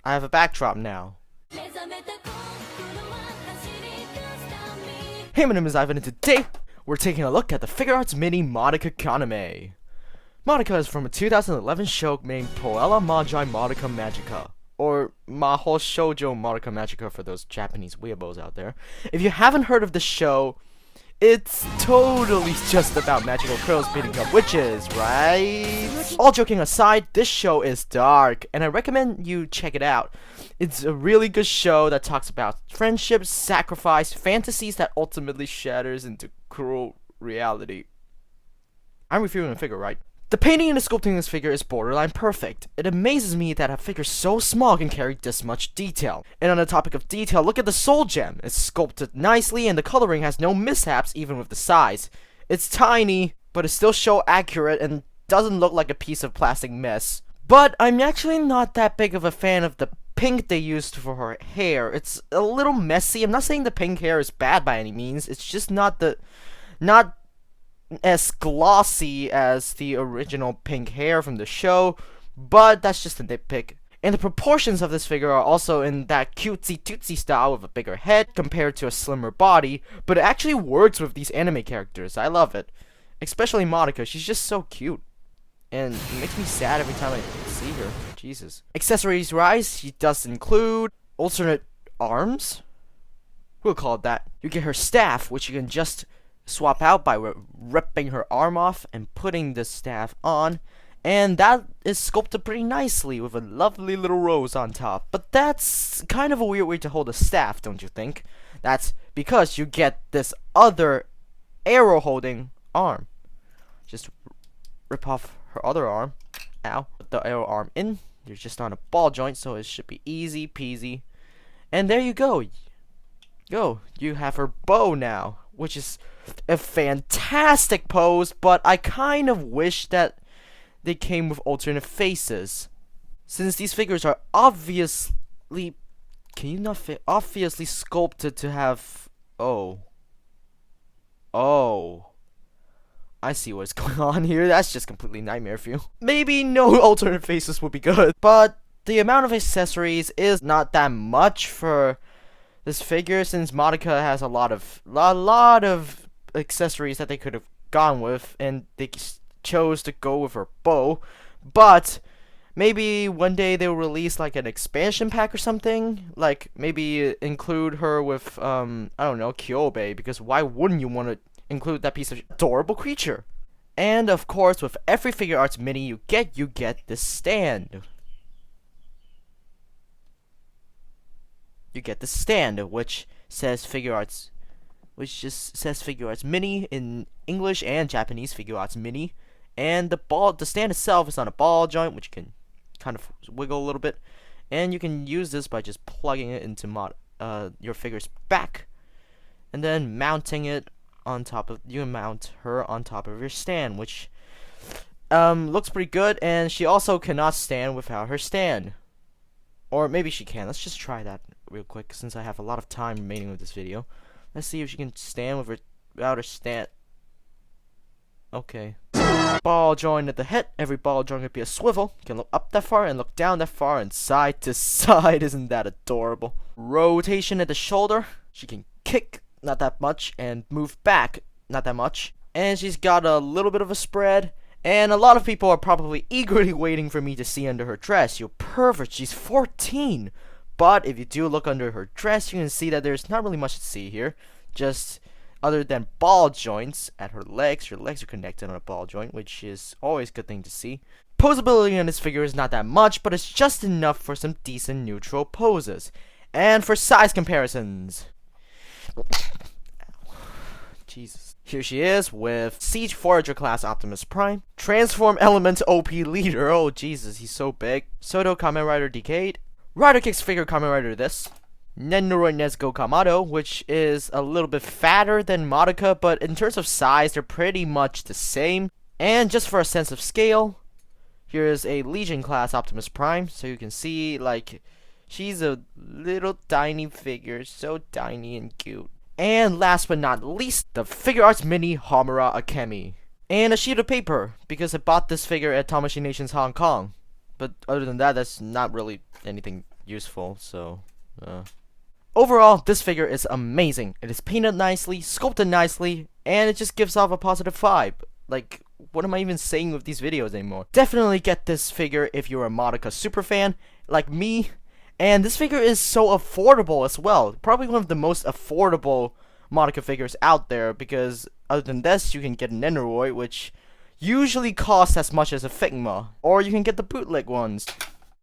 I have a backdrop now. Hey, my name is Ivan, and today we're taking a look at the FiguartsMini MADOKA KANAME. Magica is from a 2011 show named Puella, Magi, MADOKA Magica, or Mahou Shoujo MADOKA Magica for those Japanese weeaboos out there. If you haven't heard of the show, it's totally just about magical girls beating up witches, right? All joking aside, this show is dark, and I recommend you check it out. It's a really good show that talks about friendship, sacrifice, fantasies that ultimately shatters into cruel reality. I'm reviewing a figure, right? The painting and the sculpting of this figure is borderline perfect. It amazes me that a figure so small can carry this much detail. And on the topic of detail, look at the soul gem. It's sculpted nicely and the coloring has no mishaps even with the size. It's tiny, but it's still so accurate and doesn't look like a piece of plastic mess. But I'm actually not that big of a fan of the pink they used for her hair. It's a little messy. I'm not saying the pink hair is bad by any means. It's just not as glossy as the original pink hair from the show, but that's just a nitpick. And the proportions of this figure are also in that cutesy-tootsie style with a bigger head compared to a slimmer body, but it actually works with these anime characters. I love it. Especially Magica, she's just so cute. And it makes me sad every time I see her. Jesus. Accessories rise, she does include alternate arms. We'll call it that. You get her staff, which you can just swap out by ripping her arm off and putting the staff on, and that is sculpted pretty nicely with a lovely little rose on top. But that's kind of a weird way to hold a staff, don't you think? That's because you get this other arrow holding arm. Just rip off her other arm. Ow. Put the arrow arm in. You're just on a ball joint, so it should be easy peasy. And there you go. You have her bow now, which is a fantastic pose, but I kind of wish that they came with alternate faces. Since these figures are obviously obviously sculpted to have I see what's going on here. That's just completely nightmare fuel. Maybe no alternate faces would be good, but the amount of accessories is not that much for this figure, since Magica has a lot of accessories that they could have gone with, and they chose to go with her bow. But maybe one day they'll release like an expansion pack or something, like maybe include her with I don't know, Kyobe, because why wouldn't you want to include that piece of adorable creature? And of course, with every FiguartsMini you get this stand. You get the stand, which says just says FiguartsMini in English and Japanese, FiguartsMini. And the stand itself is on a ball joint, which you can kind of wiggle a little bit, and you can use this by just plugging it into your figure's back, and then mounting it on top of mount her on top of your stand, which looks pretty good. And she also cannot stand without her stand. Or maybe she can. Let's just try that real quick, since I have a lot of time remaining with this video. Let's see if she can stand without her stand. Okay. Ball joint at the head. Every ball joint could be a swivel. You can look up that far and look down that far and side to side. Isn't that adorable? Rotation at the shoulder. She can kick, not that much, and move back, not that much. And she's got a little bit of a spread. And a lot of people are probably eagerly waiting for me to see under her dress. You're perfect. She's 14. But if you do look under her dress, you can see that there's not really much to see here. Just other than ball joints at her legs. Her legs are connected on a ball joint, which is always a good thing to see. Posability on this figure is not that much, but it's just enough for some decent neutral poses. And for size comparisons. Jesus. Here she is with Siege Forager class Optimus Prime, Transform Element OP Leader, oh Jesus, he's so big, Soto Kamen Rider Decade, Rider Kicks figure Kamen Rider this, Nenoroid Nezuko Kamado, which is a little bit fatter than Magica, but in terms of size, they're pretty much the same. And just for a sense of scale, here is a Legion class Optimus Prime, so you can see, like, she's a little tiny figure, so tiny and cute. And last but not least, the FiguartsMini Homura Akemi. And a sheet of paper, because I bought this figure at Tamashii Nations Hong Kong. But other than that, that's not really anything useful, so overall, this figure is amazing. It is painted nicely, sculpted nicely, and it just gives off a positive vibe. Like, what am I even saying with these videos anymore? Definitely get this figure if you're a Madoka super fan, like me. And this figure is so affordable as well. Probably one of the most affordable Madoka figures out there, because other than this, you can get an Nendoroid, which usually costs as much as a Figma. Or you can get the bootleg ones.